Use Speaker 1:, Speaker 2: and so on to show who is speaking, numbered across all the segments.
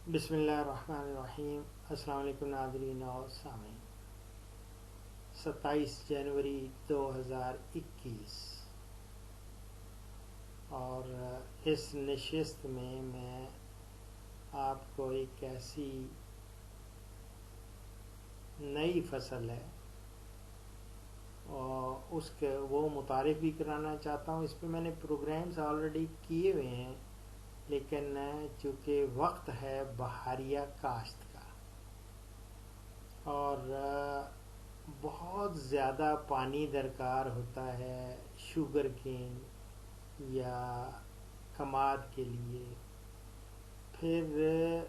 Speaker 1: بسم اللہ الرحمن الرحیم۔ السلام علیکم ناظرین اور سامعین۔ 27 جنوری 2021 اور اس نشست میں آپ کو ایک ایسی نئی فصل ہے اور اس کے وہ متعارف بھی کرانا چاہتا ہوں۔ اس پہ میں نے پروگرامز آلریڈی کیے ہوئے ہیں، لیکن چونکہ وقت ہے بہاریہ کاشت کا اور بہت زیادہ پانی درکار ہوتا ہے شوگر کین یا کماد کے لیے، پھر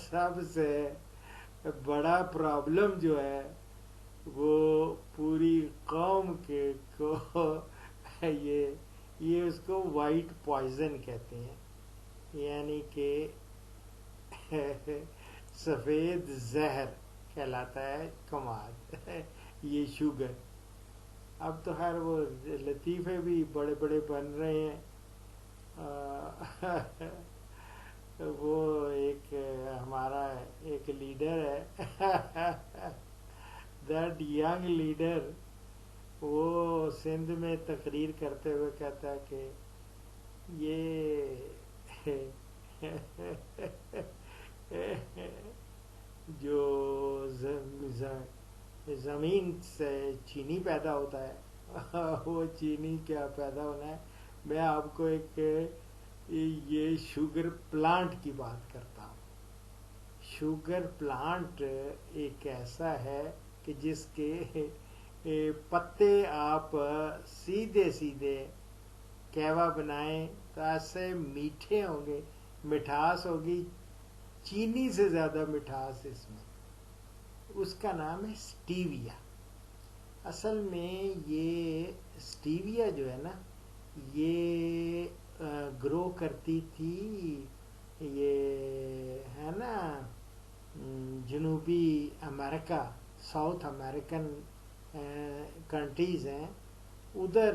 Speaker 1: سب سے بڑا پرابلم جو ہے وہ پوری قوم کے کو یہ اس کو وائٹ پوائزن کہتے ہیں، یعنی کہ سفید زہر کہلاتا ہے کماد یہ شوگر۔ اب تو خیر وہ لطیفے بھی بڑے بڑے بن رہے ہیں۔ وہ ایک ہمارا ایک لیڈر ہے دیٹ ینگ لیڈر، وہ سندھ میں تقریر کرتے ہوئے کہتا ہے کہ یہ جو زمین سے چینی پیدا ہوتا ہے وہ چینی کیا پیدا ہونا ہے، میں آپ کو ایک یہ شوگر پلانٹ کی بات کرتا ہوں۔ شوگر پلانٹ ایک ایسا ہے کہ جس کے پتے آپ سیدھے سیدھے کہوا بنائیں تو ایسے میٹھے ہوں گے، مٹھاس ہوگی، چینی سے زیادہ مٹھاس اس میں۔ اس کا نام ہے سٹیویا۔ اصل میں یہ سٹیویا جو ہے نا، یہ گرو کرتی تھی، یہ ہے نا جنوبی امریکہ، ساؤتھ امریکن کنٹریز ہیں، ادھر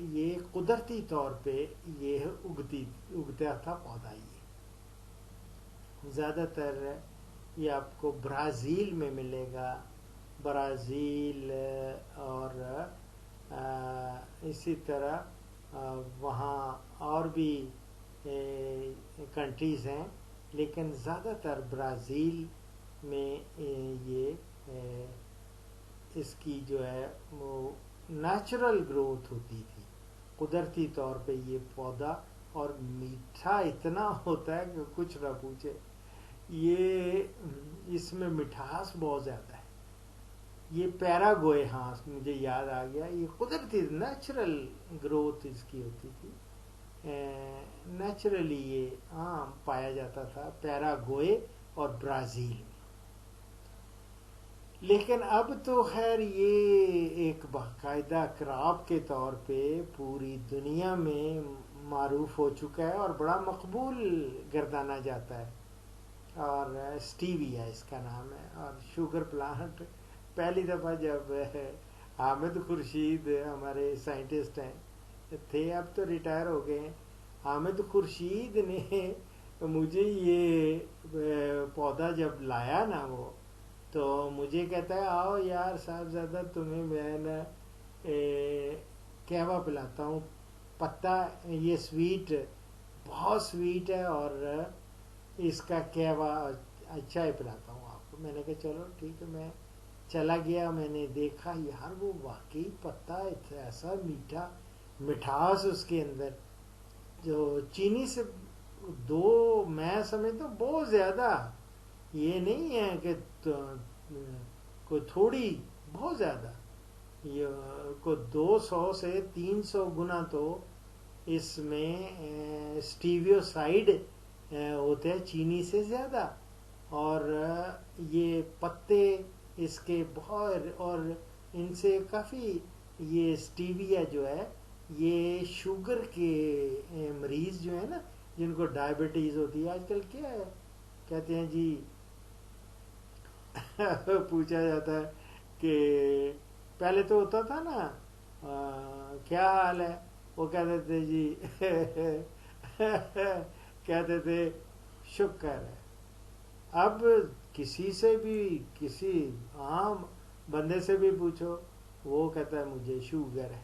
Speaker 1: یہ قدرتی طور پہ یہ اگتا تھا پودا۔ یہ زیادہ تر یہ آپ کو برازیل میں ملے گا، برازیل اور اسی طرح وہاں اور بھی کنٹریز ہیں، لیکن زیادہ تر برازیل میں یہ اس کی جو ہے وہ نیچرل گروتھ ہوتی تھی، قدرتی طور پہ یہ پودا، اور میٹھا اتنا ہوتا ہے کہ کچھ نہ پوچھے۔ یہ اس میں مٹھاس بہت زیادہ ہے۔ یہ پیراگوئے، ہاں مجھے یاد آ گیا، یہ قدرتی نیچرل گروتھ اس کی ہوتی تھی، نیچرلی یہ عام پایا جاتا تھا پیراگوئے اور برازیل میں۔ لیکن اب تو خیر یہ ایک باقاعدہ کراپ کے طور پہ پوری دنیا میں معروف ہو چکا ہے اور بڑا مقبول گردانا جاتا ہے، اور سٹیویا اس کا نام ہے۔ اور شوگر پلانٹ پہلی دفعہ جب حامد خورشید ہمارے سائنٹسٹ ہیں تھے، اب تو ریٹائر ہو گئے ہیں، حامد خورشید نے مجھے یہ پودا جب لایا نا وہ، تو مجھے کہتا ہے آؤ یار صاحبزادہ تمہیں میں نا کہوا پلاتا ہوں، پتا یہ سویٹ بہت سویٹ ہے اور اس کا کہوا اچھا ہی پلاتا ہوں آپ کو۔ میں نے کہا چلو ٹھیک ہے، میں چلا گیا، میں نے دیکھا یار وہ واقعی پتا ایسا میٹھا، مٹھاس اس کے اندر جو چینی سے دو، میں سمجھتا ہوں بہت زیادہ، یہ نہیں ہے کہ کوئی تھوڑی، بہت زیادہ، یہ کو 200 سے 300 گنا تو اس میں سٹیویوسائڈ ہوتے ہیں چینی سے زیادہ، اور یہ پتے اس کے بہت، اور ان سے کافی، یہ سٹیویا جو ہے یہ شوگر کے مریض جو ہیں نا، جن کو ڈائبٹیز ہوتی ہے آج کل، کیا ہے کہتے ہیں جی پوچھا جاتا ہے کہ پہلے تو ہوتا تھا نا کیا حال ہے، وہ کہتے تھے جی کہتے تھے شکر ہے، اب کسی سے بھی کسی عام بندے سے بھی پوچھو وہ کہتا ہے مجھے شوگر ہے،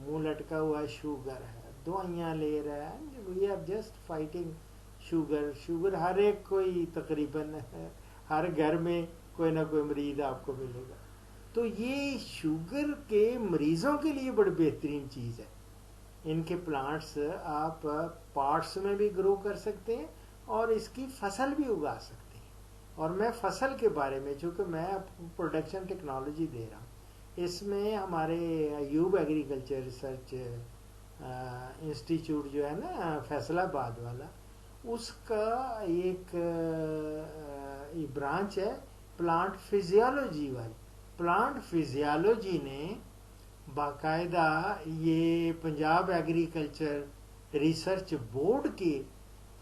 Speaker 1: منہ لٹکا ہوا ہے، شوگر ہے، دوائیاں لے رہا ہے، we are just fighting sugar. Sugar ہر ایک کوئی تقریباً ہر گھر میں کوئی نہ کوئی مریض آپ کو ملے گا. تو یہ شوگر کے مریضوں کے لیے بڑی بہترین چیز ہے. ان کے پلانٹس آپ پارٹس میں بھی گرو کر سکتے ہیں اور اس کی فصل بھی اگا سکتے ہیں. اور میں فصل کے بارے میں، چونکہ میں پروڈکشن ٹیکنالوجی دے رہا ہوں، اس میں ہمارے ایوب ایگریکلچر ریسرچ انسٹیٹیوٹ جو ہے نا فیصل آباد والا، اس کا ایک برانچ ہے پلانٹ فزیالوجی والی. پلانٹ فزیالوجی نے باقاعدہ یہ پنجاب ایگریکلچر ریسرچ بورڈ کے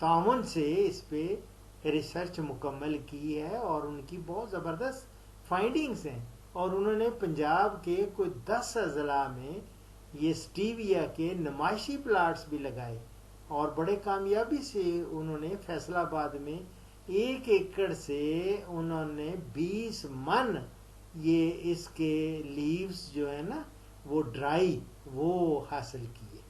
Speaker 1: تعاون سے اس پہ ریسرچ مکمل کی ہے اور ان کی بہت زبردست فائنڈنگز ہیں. اور انہوں نے پنجاب کے کوئی 10 اضلاع میں یہ سٹیویا کے نمائشی پلاٹس بھی لگائے اور بڑے کامیابی سے انہوں نے فیصل آباد میں 1 ایکڑ سے انہوں نے 20 من یہ اس کے لیوز جو ہے نا وہ ڈرائی وہ حاصل کیے.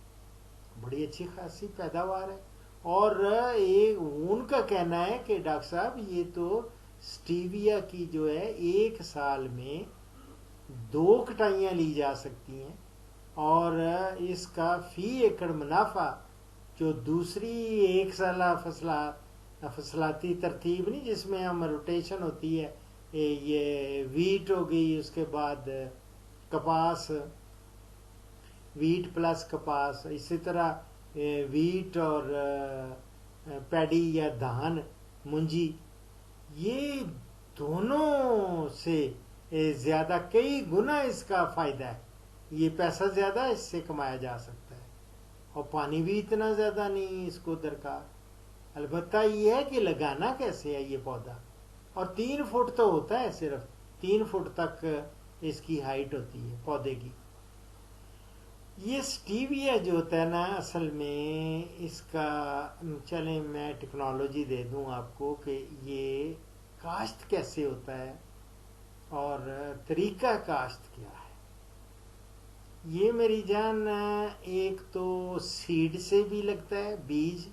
Speaker 1: بڑی اچھی خاصی پیداوار ہے. اور ان کا کہنا ہے کہ ڈاکٹر صاحب یہ تو سٹیویا کی جو ہے 1 سال میں 2 کٹائیاں لی جا سکتی ہیں اور اس کا فی ایکڑ منافع جو دوسری 1 سالہ فصلاتی ترتیب نہیں جس میں ہم روٹیشن ہوتی ہے، یہ ویٹ ہو گئی، اس کے بعد کپاس، ویٹ پلس کپاس، اسی طرح ویٹ اور پیڈی یا دھان منجی، یہ دونوں سے زیادہ کئی گنا اس کا فائدہ ہے. یہ پیسہ زیادہ اس سے کمایا جا سکتا ہے اور پانی بھی اتنا زیادہ نہیں اس کو درکار. البتہ یہ ہے کہ لگانا کیسے ہے یہ پودا، اور 3 فٹ تو ہوتا ہے، صرف 3 فٹ تک اس کی ہائٹ ہوتی ہے پودے کی. یہ سٹیویا جو ہوتا ہے نا اصل میں اس کا، چلیں میں ٹیکنالوجی دے دوں آپ کو کہ یہ کاشت کیسے ہوتا ہے اور طریقہ کاشت کیا ہے. یہ میری جان ایک تو سیڈ سے بھی لگتا ہے، بیج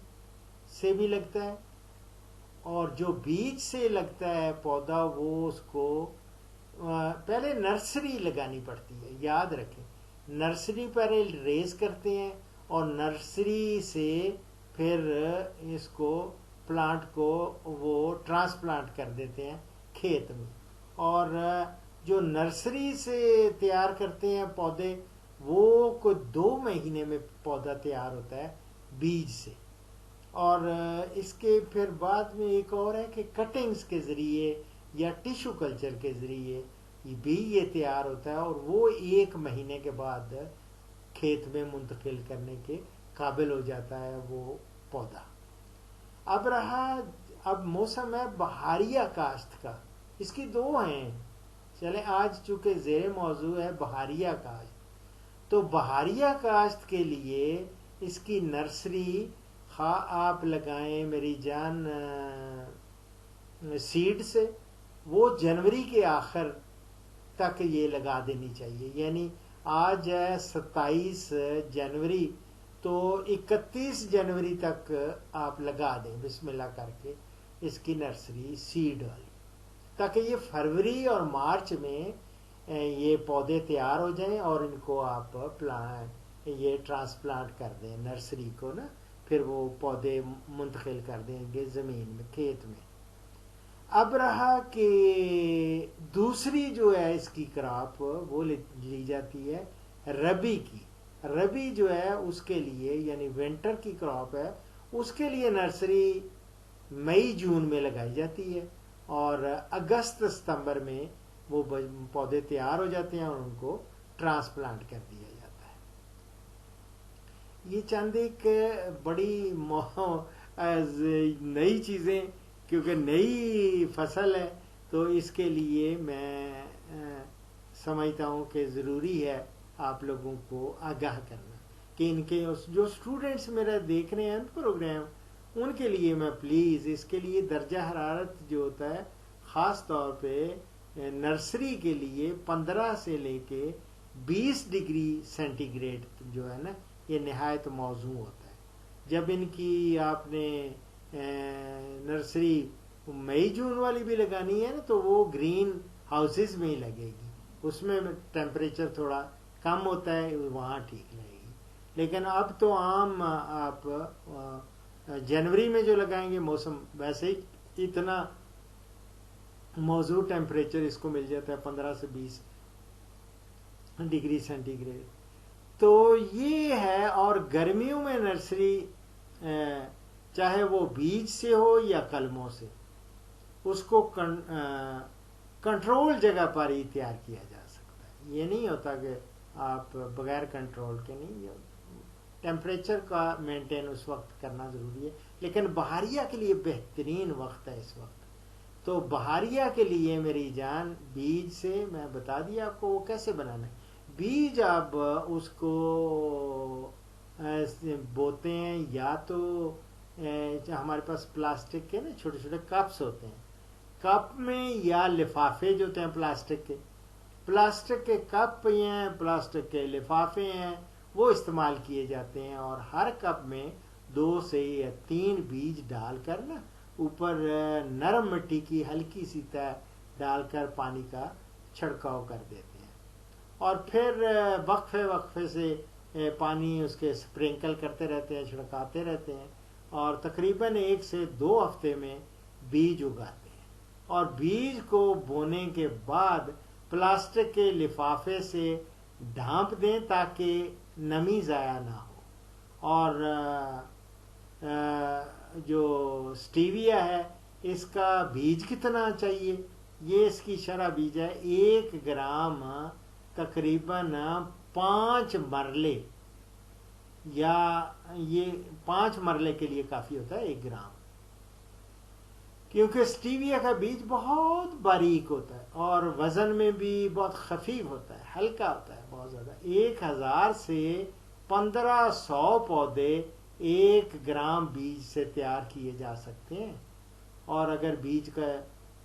Speaker 1: سے بھی لگتا ہے، اور جو بیج سے لگتا ہے پودا وہ اس کو پہلے نرسری لگانی پڑتی ہے. یاد رکھیں نرسری پہلے ریز کرتے ہیں اور نرسری سے پھر اس کو پلانٹ کو وہ ٹرانسپلانٹ کر دیتے ہیں کھیت میں. اور جو نرسری سے تیار کرتے ہیں پودے وہ کوئی 2 مہینے میں پودا تیار ہوتا ہے بیج سے. اور اس کے پھر بعد میں ایک اور ہے کہ کٹنگز کے ذریعے یا ٹیشو کلچر کے ذریعے بھی یہ تیار ہوتا ہے اور وہ 1 مہینے کے بعد کھیت میں منتقل کرنے کے قابل ہو جاتا ہے وہ پودا. اب موسم ہے بہاریہ کاشت کا. اس کی 2 ہیں. چلیں آج چونکہ زیر موضوع ہے بہاریہ کاشت، تو بہاریہ کاشت کے لیے اس کی نرسری خواہ آپ لگائیں میری جان سیڈ سے، وہ جنوری کے آخر تک یہ لگا دینی چاہیے. یعنی آج ہے 27 جنوری، تو 31 جنوری تک آپ لگا دیں بسم اللہ کر کے اس کی نرسری سیڈ والی، تاکہ یہ فروری اور مارچ میں یہ پودے تیار ہو جائیں اور ان کو آپ یہ ٹرانسپلانٹ کر دیں نرسری کو نا، پھر وہ پودے منتقل کر دیں گے زمین میں کھیت میں. اب رہا کہ دوسری جو ہے اس کی کراپ وہ لی جاتی ہے ربی کی. ربی جو ہے اس کے لیے یعنی ونٹر کی کراپ ہے، اس کے لیے نرسری مئی جون میں لگائی جاتی ہے اور اگست ستمبر میں وہ پودے تیار ہو جاتے ہیں اور ان کو ٹرانسپلانٹ کر دیا جاتا ہے. یہ چند ایک بڑی نئی چیزیں، کیونکہ نئی فصل ہے تو اس کے لیے میں سمجھتا ہوں کہ ضروری ہے آپ لوگوں کو آگاہ کرنا کہ ان کے جو اسٹوڈنٹس میرا دیکھ رہے ہیں پروگرام ان کے لیے میں پلیز اس کے لیے درجہ حرارت جو ہوتا ہے خاص طور پہ نرسری کے لیے 15 سے لے کے 20 ڈگری سینٹی گریڈ جو ہے نا یہ نہایت موزوں ہوتا ہے. جب ان کی آپ نے نرسری مئی جون والی بھی لگانی ہے نا تو وہ گرین ہاؤسز میں ہی لگے گی, اس میں ٹیمپریچر تھوڑا کم ہوتا ہے, وہاں ٹھیک لگے گی. لیکن اب تو عام آپ جنوری میں جو لگائیں گے موسم ویسے ہی اتنا موزوں ٹیمپریچر اس کو مل جاتا ہے 15 سے 20 ڈگری سینٹی گریڈ. تو یہ ہے. اور گرمیوں میں نرسری چاہے وہ بیج سے ہو یا کلموں سے اس کو کنٹرول جگہ پر ہی تیار کیا جا سکتا ہے. یہ نہیں ہوتا کہ آپ بغیر کنٹرول کے نہیں, ٹیمپریچر کا مینٹین اس وقت کرنا ضروری ہے. لیکن بہاریہ کے لیے بہترین وقت ہے اس وقت. تو بہاریہ کے لیے میری جان بیج سے میں بتا دیا آپ کو وہ کیسے بنانا ہے. بیج آپ اس کو بوتے ہیں یا تو ہمارے پاس پلاسٹک کے نا چھوٹے چھوٹے کپس ہوتے ہیں, کپ میں یا لفافے جو ہوتے ہیں پلاسٹک کے کپ ہیں, پلاسٹک کے لفافے ہیں, وہ استعمال کیے جاتے ہیں. اور ہر کپ میں 2 سے 3 بیج ڈال کر نا اوپر نرم مٹی کی ہلکی سی تہ ڈال کر پانی کا چھڑکاؤ کر دیتے ہیں. اور پھر وقفے سے پانی اس کے سپرنکل کرتے رہتے ہیں, چھڑکاتے رہتے ہیں. اور تقریباً 1 سے 2 ہفتے میں بیج اگاتے ہیں. اور بیج کو بونے کے بعد پلاسٹک کے لفافے سے ڈھانپ دیں تاکہ نمی ضائع نہ ہو. اور جو سٹیویا ہے اس کا بیج کتنا چاہیے, یہ اس کی شرح بیج ہے 1 گرام تقریباً 5 مرلے, یا یہ 5 مرلے کے لیے کافی ہوتا ہے 1 گرام, کیونکہ سٹیویا کا بیج بہت باریک ہوتا ہے اور وزن میں بھی بہت خفیف ہوتا ہے, ہلکا ہوتا ہے بہت زیادہ. 1000 سے 1500 پودے 1 گرام بیج سے تیار کیے جا سکتے ہیں. اور اگر بیج کا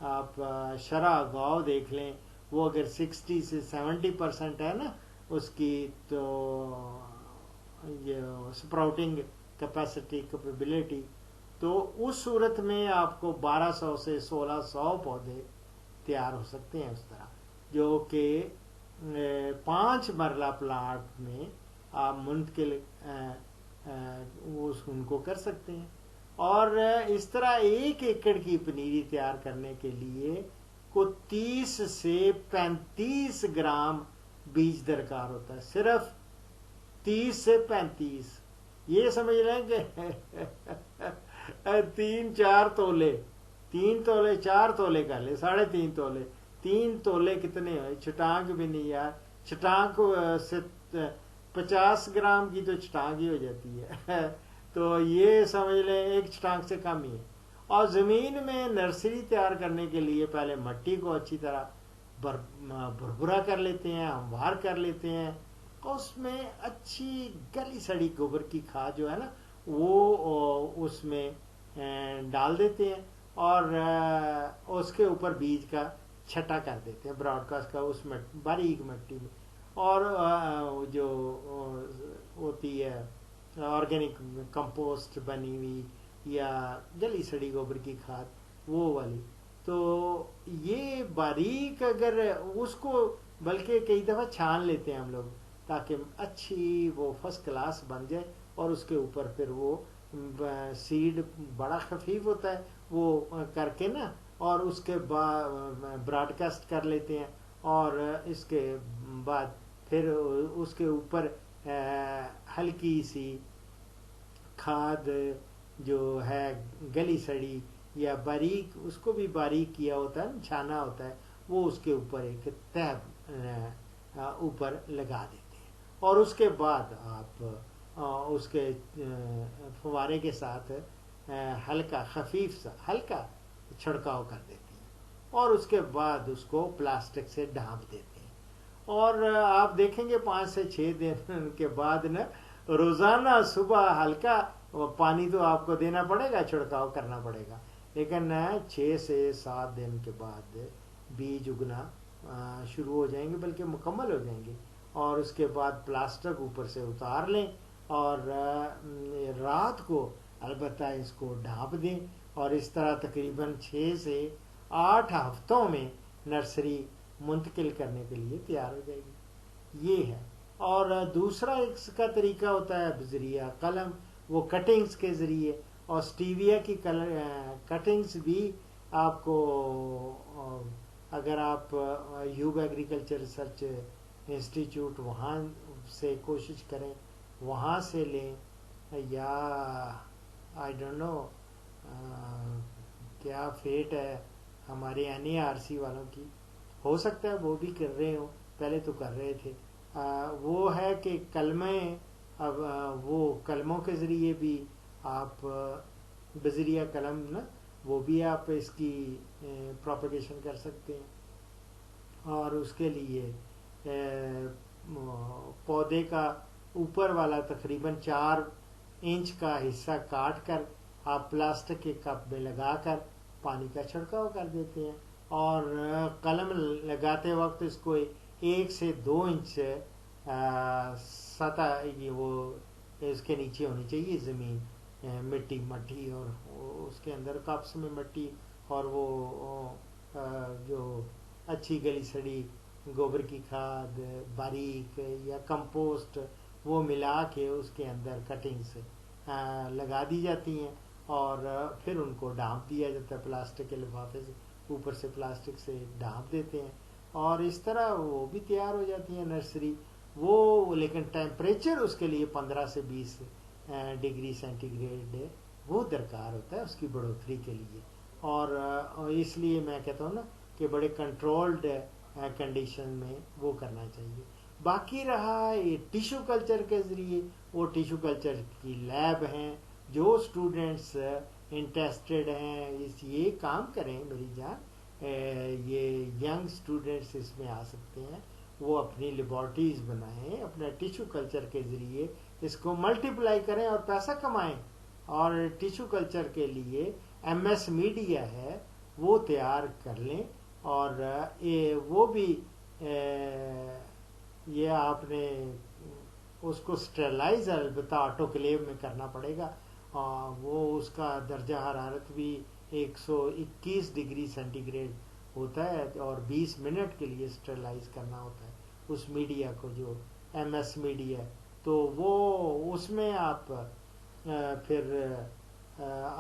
Speaker 1: آپ شرح گاؤ دیکھ لیں, وہ اگر 60 سے 70% ہے نا اس کی, تو یہ سپراؤٹنگ کیپیبلٹی, تو اس صورت میں آپ کو 1200 سے 1600 پودے تیار ہو سکتے ہیں اس طرح, جو کہ 5 مرلہ پلاٹ میں آپ منتقل ان کو کر سکتے ہیں. اور اس طرح 1 ایکڑ کی پنیری تیار کرنے کے لیے کو 30 سے 35 گرام بیج درکار ہوتا ہے, صرف 30 سے 35. یہ سمجھ لیں کہ 3-4 تولے, 3 تولے 4 تولے کر لے, 3.5 تولے, 3 تولے کتنے ہوئے, چھٹانک بھی نہیں یار, چھٹانک سے 50 گرام کی تو چھٹانک ہی ہو جاتی ہے. تو یہ سمجھ لیں 1 چھٹانک سے کم ہی ہے. اور زمین میں نرسری تیار کرنے کے لیے پہلے مٹی کو اچھی طرح بھربھرا کر لیتے ہیں, ہموار کر لیتے ہیں, اور اس میں اچھی گلی سڑی گوبر کی کھاد جو ہے نا وہ اس میں ڈال دیتے ہیں, اور اس کے اوپر بیج کا چھٹا کر دیتے ہیں براڈ کاسٹ کا اس میں باریک مٹی میں. اور جو ہوتی ہے آرگینک کمپوسٹ بنی ہوئی یا گلی سڑی گوبر کی کھاد وہ والی, تو یہ باریک اگر اس کو بلکہ کئی دفعہ چھان لیتے ہیں ہم لوگ تاکہ اچھی وہ فرسٹ کلاس بن جائے. اور اس کے اوپر پھر وہ سیڈ بڑا خفیف ہوتا ہے وہ کر کے نا, اور اس کے بعد براڈ کاسٹ کر لیتے ہیں. اور اس کے بعد پھر اس کے اوپر ہلکی سی کھاد جو ہے گلی سڑی یا باریک, اس کو بھی باریک کیا ہوتا ہے, چھانا ہوتا ہے, وہ اس کے اوپر ایک تہ اوپر لگا دیتے ہیں. اور اس کے بعد آپ اس کے فوارے کے ساتھ ہلکا خفیف سا ہلکا چھڑکاؤ کر دیتے ہیں, اور اس کے بعد اس کو پلاسٹک سے ڈھانپ دیتے ہیں. اور آپ دیکھیں گے 5 سے 6 دن کے بعد نا روزانہ صبح ہلکا پانی تو آپ کو دینا پڑے گا، چھڑکاؤ کرنا پڑے گا، لیکن 6 سے 7 دن کے بعد بیج اگنا شروع ہو جائیں گے، بلکہ مکمل ہو جائیں گے، اور اس کے بعد پلاسٹک اوپر سے اتار لیں اور رات کو البتہ اس کو ڈھانپ دیں، اور اس طرح تقریباً 6 سے 8 ہفتوں میں نرسری منتقل کرنے کے لیے تیار ہو جائے گی. یہ ہے. اور دوسرا اس کا طریقہ ہوتا ہے بذریعہ قلم، وہ کٹنگز کے ذریعے، اور سٹیویا کی کٹنگز بھی آپ کو اگر آپ یوب ایگریکلچر ریسرچ انسٹیٹیوٹ وہاں سے کوشش کریں، وہاں سے لیں، یا آئی ڈونٹ نو کیا فیٹ ہے ہمارے NARC والوں کی، ہو سکتا ہے وہ بھی کر رہے ہوں، پہلے تو کر رہے تھے. وہ ہے کہ کلمے، اب وہ کلموں کے ذریعے بھی آپ بذریعہ قلم نا، وہ بھی آپ اس کی پروپیگیشن کر سکتے ہیں. اور اس کے لیے پودے کا اوپر والا تقریباً 4 انچ کا حصہ کاٹ کر آپ پلاسٹک کے کپ میں لگا کر پانی کا چھڑکاؤ کر دیتے ہیں، اور قلم لگاتے وقت اس کو 1 سے 2 انچ سطح وہ اس کے نیچے ہونی چاہیے زمین، مٹی، اور اس کے اندر کپس میں مٹی، اور وہ جو اچھی گلی سڑی گوبر کی کھاد باریک یا کمپوسٹ وہ ملا کے اس کے اندر کٹنگز لگا دی جاتی ہیں، اور پھر ان کو ڈھانپ دیا جاتا ہے پلاسٹک کے لفافے سے، اوپر سے پلاسٹک سے ڈھانپ دیتے ہیں، اور اس طرح وہ بھی تیار ہو جاتی ہیں نرسری. وہ لیکن ٹیمپریچر اس کے لیے 15 سے 20 ڈگری سینٹی گریڈ وہ درکار ہوتا ہے اس کی بڑھوتری کے لیے، اور اس لیے میں کہتا ہوں نا کہ بڑے کنٹرولڈ کنڈیشن میں وہ کرنا چاہیے. باقی رہا یہ ٹیشو کلچر کے ذریعے، وہ ٹیشو کلچر کی لیب ہیں، جو اسٹوڈنٹس انٹرسٹڈ ہیں یہ کام کریں میری جان، یہ ینگ اسٹوڈنٹس اس میں آ سکتے ہیں، وہ اپنی لیبارٹریز بنائیں، اپنا ٹیشو کلچر کے ذریعے اس کو ملٹیپلائی کریں اور پیسہ کمائیں. اور ٹیشو کلچر کے لیے MS میڈیا ہے وہ تیار کر لیں، اور وہ بھی یہ آپ نے اس کو اسٹرلائز البتہ آٹو کلیو میں کرنا پڑے گا، وہ اس کا درجہ حرارت بھی 121 ڈگری سینٹی گریڈ ہوتا ہے، اور 20 منٹ کے لیے اسٹرلائز کرنا ہوتا ہے اس میڈیا کو جو MS میڈیا. تو وہ اس میں آپ پھر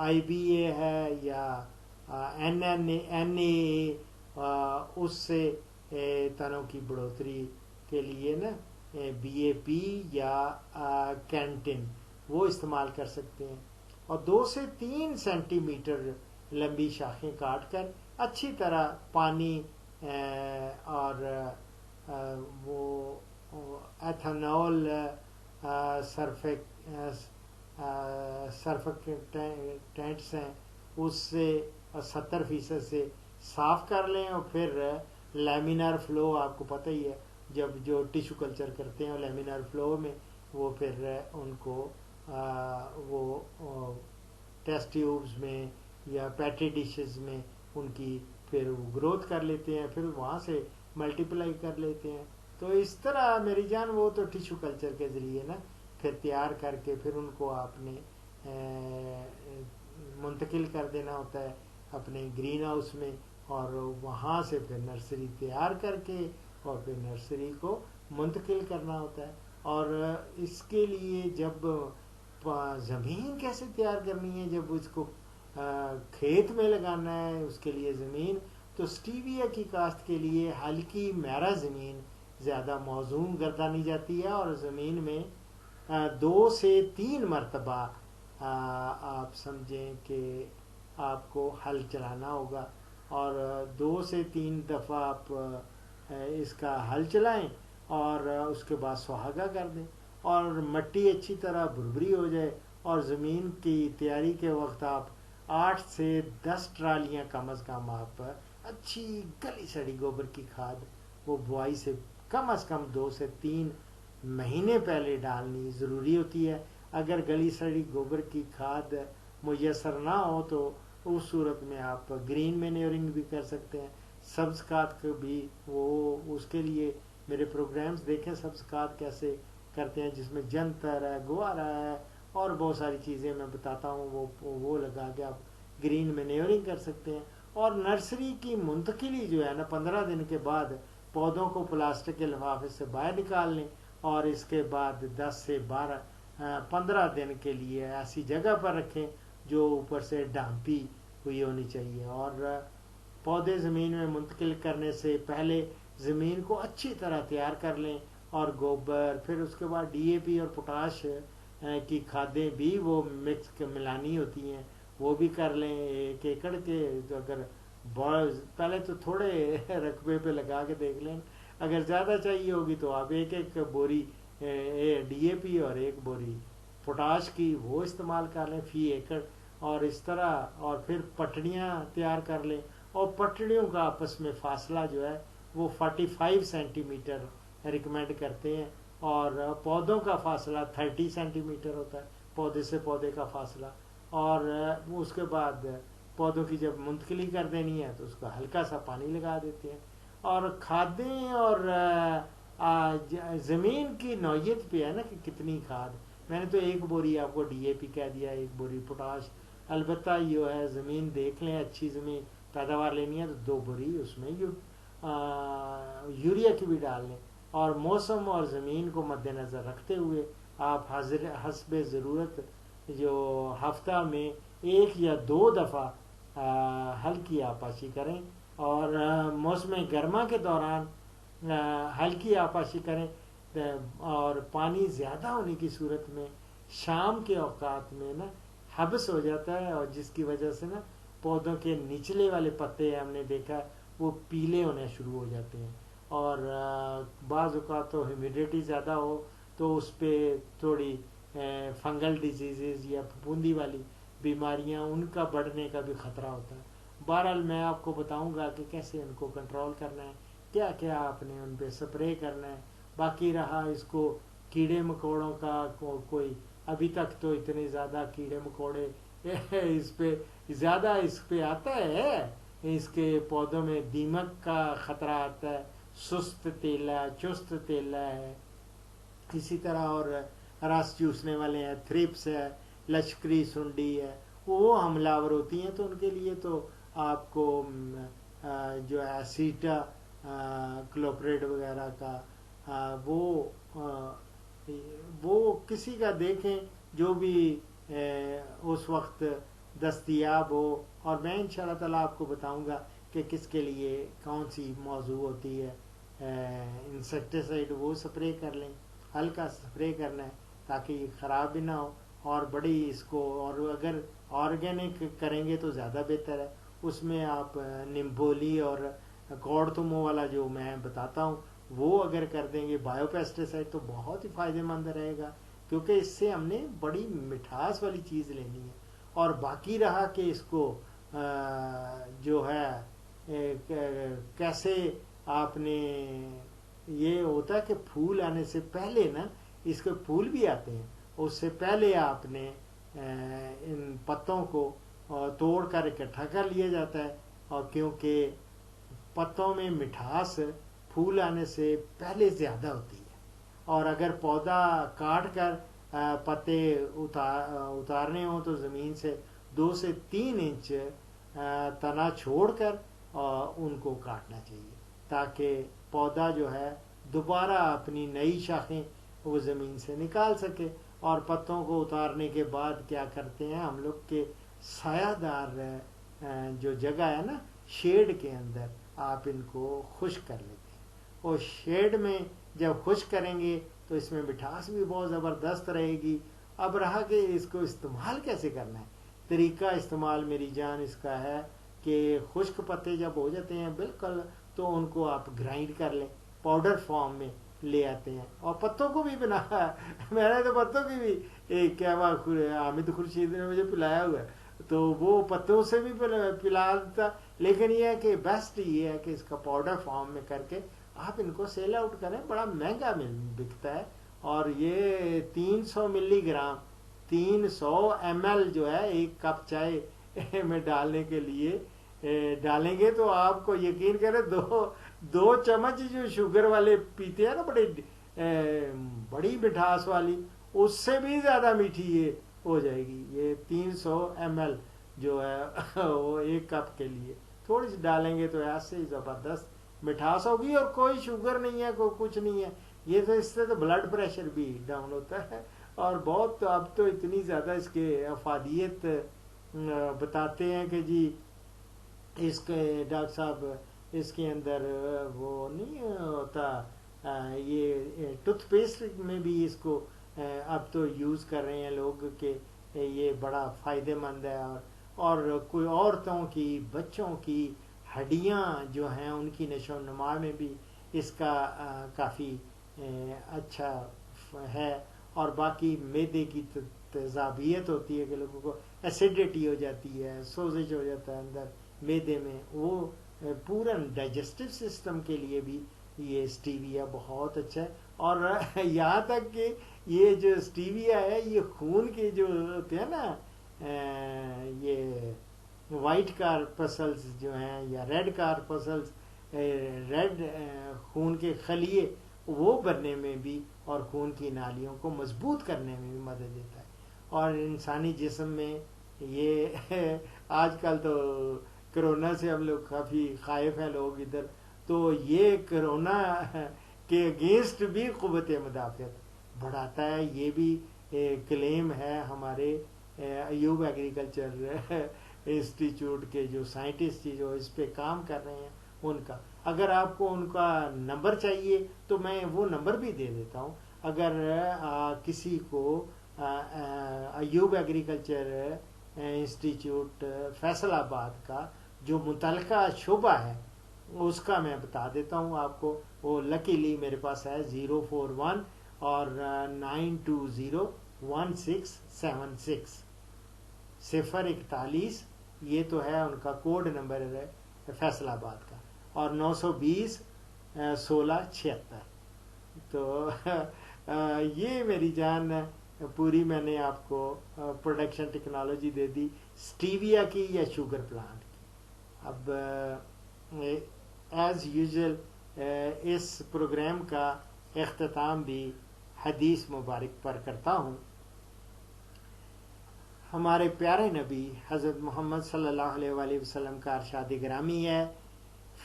Speaker 1: IBA ہے یا NA اس سے تنوں کی بڑھوتری کے لیے نا BAP یا کینٹن وہ استعمال کر سکتے ہیں، اور 2 سے 3 سینٹی میٹر لمبی شاخیں کاٹ کر اچھی طرح پانی اور وہ ایتھنول سرفیکٹنٹس ہیں اس سے 70% سے صاف کر لیں، اور پھر لیمینر فلو آپ کو پتہ ہی ہے، جب جو ٹیشو کلچر کرتے ہیں لیمینر فلو میں وہ پھر ان کو وہ ٹیسٹ ٹیوبز میں یا پیٹری ڈشز میں ان کی پھر گروتھ کر لیتے ہیں، پھر وہاں سے ملٹیپلائی کر لیتے ہیں. تو اس طرح میری جان وہ تو ٹیشو کلچر کے ذریعے نا پھر تیار کر کے پھر ان کو آپ نے منتقل کر دینا ہوتا ہے اپنے گرین ہاؤس میں، اور وہاں سے پھر نرسری تیار کر کے اور پھر نرسری کو منتقل کرنا ہوتا ہے. اور اس کے لیے جب زمین کیسے تیار کرنی ہے، جب اس کو کھیت میں لگانا ہے اس کے لیے زمین، تو سٹیویا کی کاشت کے لیے ہلکی میرا زمین زیادہ موزوں گردانی جاتی ہے، اور زمین میں 2 سے 3 مرتبہ آپ سمجھیں کہ آپ کو ہل چلانا ہوگا، اور 2 سے 3 دفعہ آپ اس کا ہل چلائیں اور اس کے بعد سہاگا کر دیں، اور مٹی اچھی طرح بھربھری ہو جائے، اور زمین کی تیاری کے وقت آپ 8 سے 10 ٹرالیاں کم از کم آپ اچھی گلی سڑی گوبر کی کھاد وہ بوائی سے کم از کم 2 سے 3 مہینے پہلے ڈالنی ضروری ہوتی ہے. اگر گلی سڑی گوبر کی کھاد میسر نہ ہو تو اس صورت میں آپ گرین مینیورنگ بھی کر سکتے ہیں. سبز کھاد کو بھی وہ اس کے لیے میرے پروگرامز دیکھیں سبز کھاد کیسے کرتے ہیں، جس میں جنتر ہے، گوارا ہے اور بہت ساری چیزیں میں بتاتا ہوں. وہ لگا کے آپ گرین مینیورنگ کر سکتے ہیں. اور نرسری کی منتقلی جو ہے نا 15 دن کے بعد پودوں کو پلاسٹک کے لفافے سے باہر نکال لیں اور اس کے بعد 10 سے 15 دن کے لیے ایسی جگہ پر رکھیں جو اوپر سے ڈھانپی ہوئی ہونی چاہیے. اور پودے زمین میں منتقل کرنے سے پہلے زمین کو اچھی طرح تیار کر لیں اور گوبر، پھر اس کے بعد ڈی اے پی اور پوٹاش کی کھادیں بھی وہ مکس ملانی ہوتی ہیں، وہ بھی کر لیں. 1 ایکڑ کے اگر پہلے تو تھوڑے رقبے پہ لگا کے دیکھ لیں، اگر زیادہ چاہیے ہوگی تو آپ 1 بوری ڈی اے پی اور 1 بوری پوٹاش کی وہ استعمال کر لیں فی ایکڑ. اور اس طرح اور پھر پٹڑیاں تیار کر لیں، اور پٹڑیوں کا آپس میں فاصلہ جو ہے وہ 45 سینٹی میٹر ریکمینڈ کرتے ہیں، اور پودوں کا فاصلہ 30 سینٹی میٹر ہوتا ہے، پودے سے پودے کا فاصلہ. اور اس کے بعد پودوں کی جب منتقلی کر دینی ہے تو اس کو ہلکا سا پانی لگا دیتے ہیں. اور کھادیں اور زمین کی نوعیت پہ ہے نا کہ کتنی کھاد. میں نے تو 1 بوری آپ کو ڈی اے پی کہہ دیا، 1 بوری پوٹاش. البتہ یہ ہے زمین دیکھ لیں، اچھی زمین پیداوار لینی ہے تو 2 بوری اس میں یوریا کی بھی ڈال لیں. اور موسم اور زمین کو مد نظر رکھتے ہوئے آپ حسب ضرورت جو ہفتہ میں 1 یا 2 دفعہ ہلکی آبپاشی کریں. اور موسم گرما کے دوران ہلکی آبپاشی کریں، اور پانی زیادہ ہونے کی صورت میں شام کے اوقات میں نا حبس ہو جاتا ہے، اور جس کی وجہ سے نا پودوں کے نچلے والے پتے ہم نے دیکھا وہ پیلے ہونے شروع ہو جاتے ہیں. اور بعض اوقات تو ہیومیڈیٹی زیادہ ہو تو اس پہ تھوڑی فنگل ڈیزیزز یا پھپھوندی والی بیماریاں ان کا بڑھنے کا بھی خطرہ ہوتا ہے. بہرحال میں آپ کو بتاؤں گا کہ کیسے ان کو کنٹرول کرنا ہے، کیا کیا آپ نے ان پہ سپرے کرنا ہے. باقی رہا اس کو کیڑے مکوڑوں کا کوئی ابھی تک تو اتنے زیادہ کیڑے مکوڑے اس پہ آتا ہے. اس کے پودوں میں دیمک کا خطرہ آتا ہے، سست تیلا، چست تیلا ہے، اسی طرح اور رس چوسنے والے ہیں، تھرپس ہے، لشکری سنڈی ہے، وہ حملہ آور ہوتی ہیں. تو ان کے لیے تو آپ کو جو ہے سیٹا کلوپریڈ وغیرہ کا وہ کسی کا دیکھیں جو بھی اس وقت دستیاب ہو. اور میں انشاءاللہ تعالیٰ آپ کو بتاؤں گا کہ کس کے لیے کون سی موضوع ہوتی ہے. انسیکٹیسائڈ وہ سپرے کر لیں، ہلکا سپرے کرنا ہے تاکہ یہ خراب بھی نہ ہو. اور بڑی اس کو، اور اگر آرگینک کریں گے تو زیادہ بہتر ہے. اس میں آپ نمبولی اور کوڑتمو والا جو میں بتاتا ہوں وہ اگر کر دیں گے بایو پیسٹیسائڈ تو بہت ہی فائدہ مند رہے گا، کیونکہ اس سے ہم نے بڑی مٹھاس والی چیز لینی ہے. اور باقی رہا کہ اس کو جو ہے کیسے آپ نے، یہ ہوتا ہے کہ پھول آنے سے پہلے نا اس کے پھول بھی آتے ہیں، اس سے پہلے آپ نے ان پتوں کو توڑ کر اکٹھا کر لیا جاتا ہے. اور کیونکہ پتوں میں مٹھاس پھول آنے سے پہلے زیادہ ہوتی ہے. اور اگر پودا کاٹ کر پتے اتارنے ہوں تو زمین سے 2 سے 3 انچ تنا چھوڑ کر ان کو کاٹنا چاہیے تاکہ پودا جو ہے دوبارہ اپنی نئی شاخیں وہ زمین سے نکال سکے. اور پتوں کو اتارنے کے بعد کیا کرتے ہیں ہم لوگ کے سایہ دار جو جگہ ہے نا شیڈ کے اندر آپ ان کو خشک کر لیتے ہیں. اور شیڈ میں جب خشک کریں گے تو اس میں مٹھاس بھی بہت زبردست رہے گی. اب رہا کہ اس کو استعمال کیسے کرنا ہے. طریقہ استعمال میری جان اس کا ہے کہ خشک پتے جب ہو جاتے ہیں بالکل تو ان کو آپ گرائنڈ کر لیں، پاؤڈر فارم میں لے آتے ہیں. اور پتوں کو بھی بنا میں نے تو پتوں کی بھی کیا حامد خورشید نے مجھے پلایا ہوا ہے تو وہ پتوں سے بھی پلاتا. لیکن یہ ہے کہ بیسٹ یہ ہے کہ اس کا پاؤڈر فارم میں کر کے آپ ان کو سیل آؤٹ کریں. بڑا مہنگا بکتا ہے اور یہ 300 ملی گرام 300 ml جو ہے ایک کپ چائے میں ڈالنے کے لیے ڈالیں گے تو آپ کو یقین کریں 2 چمچ جو شوگر والے پیتے ہیں نا بڑی مٹھاس والی، اس سے بھی زیادہ میٹھی یہ ہو جائے گی. یہ 300 ml جو ہے وہ ایک کپ کے لیے تھوڑی سی ڈالیں گے تو ایسے ہی زبردست مٹھاس ہوگی، اور کوئی شوگر نہیں ہے، کوئی کچھ نہیں ہے. یہ تو اس سے تو بلڈ پریشر بھی ڈاؤن ہوتا ہے. اور بہت اب تو اتنی زیادہ اس کے افادیت بتاتے ہیں کہ جی اس کے ڈاکٹر صاحب اس کے اندر وہ نہیں ہوتا، یہ ٹوتھ پیسٹ میں بھی اس کو اب تو یوز کر رہے ہیں لوگ کہ یہ بڑا فائدہ مند ہے. اور کوئی عورتوں کی، بچوں کی ہڈیاں جو ہیں ان کی نشو و نما میں بھی اس کا کافی اچھا ہے. اور باقی معدے کی تیزابیت ہوتی ہے کہ لوگوں کو ایسیڈیٹی ہو جاتی ہے، سوزش ہو جاتا ہے اندر معدے میں، وہ پورا ڈائجسٹو سسٹم کے لیے بھی یہ اسٹیویا بہت اچھا ہے. اور یہاں تک کہ یہ جو اسٹیویا ہے یہ خون کے جو ہوتے ہیں نا یہ وائٹ کارپسلز جو ہیں یا ریڈ کارپسلز، ریڈ خون کے خلیے، وہ بننے میں بھی اور خون کی نالیوں کو مضبوط کرنے میں بھی مدد دیتا ہے. اور انسانی جسم میں یہ آج کل تو کرونا سے ہم لوگ کافی خائف ہیں لوگ ادھر، تو یہ کرونا کے اگینسٹ بھی قوت مدافعت بڑھاتا ہے. یہ بھی کلیم ہے ہمارے ایوب ایگریکلچر انسٹیٹیوٹ کے جو سائنٹسٹ جو اس پہ کام کر رہے ہیں ان کا. اگر آپ کو ان کا نمبر چاہیے تو میں وہ نمبر بھی دے دیتا ہوں. اگر کسی کو ایوب ایگریکلچر انسٹیٹیوٹ فیصل آباد کا جو متعلقہ شعبہ ہے اس کا میں بتا دیتا ہوں آپ کو. وہ لکیلی میرے پاس ہے 041 اور 9201676 041، یہ تو ہے ان کا کوڈ نمبر ہے فیصل آباد کا، اور 920 1676. تو یہ میری جان پوری میں نے آپ کو پروڈکشن ٹیکنالوجی دے دی اسٹیویا کی یا شوگر پلانٹ کی. اب ایز یوزول اس پروگرام کا اختتام بھی حدیث مبارک پر کرتا ہوں. ہمارے پیارے نبی حضرت محمد صلی اللہ علیہ وآلہ وسلم کا ارشاد گرامی ہے،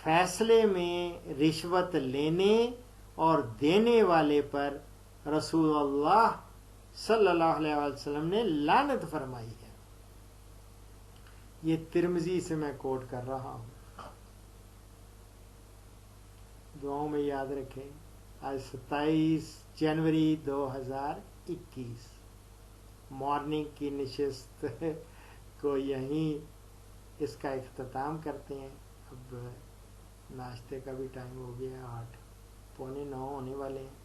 Speaker 1: فیصلے میں رشوت لینے اور دینے والے پر رسول اللہ صلی اللہ علیہ وآلہ وسلم نے لعنت فرمائی ہے. یہ ترمذی سے میں کوٹ کر رہا ہوں. دعاؤں میں یاد رکھیں. آج 27 جنوری 2021 مارننگ کی نشست کو یہیں اس کا اختتام کرتے ہیں. اب ناشتے کا بھی ٹائم ہو گیا، 8:45 ہونے والے ہیں،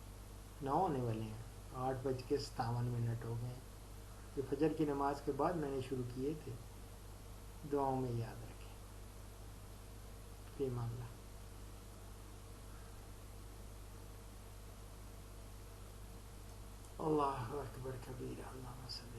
Speaker 1: 9 ہونے والے ہیں، 8:57 ہو گئے. یہ فجر کی نماز کے بعد میں نے شروع کیے تھے. دعاؤں میں یاد رکھیں. فی امان اللہ. اللہ اکبر کبیرہ. اللہ صلی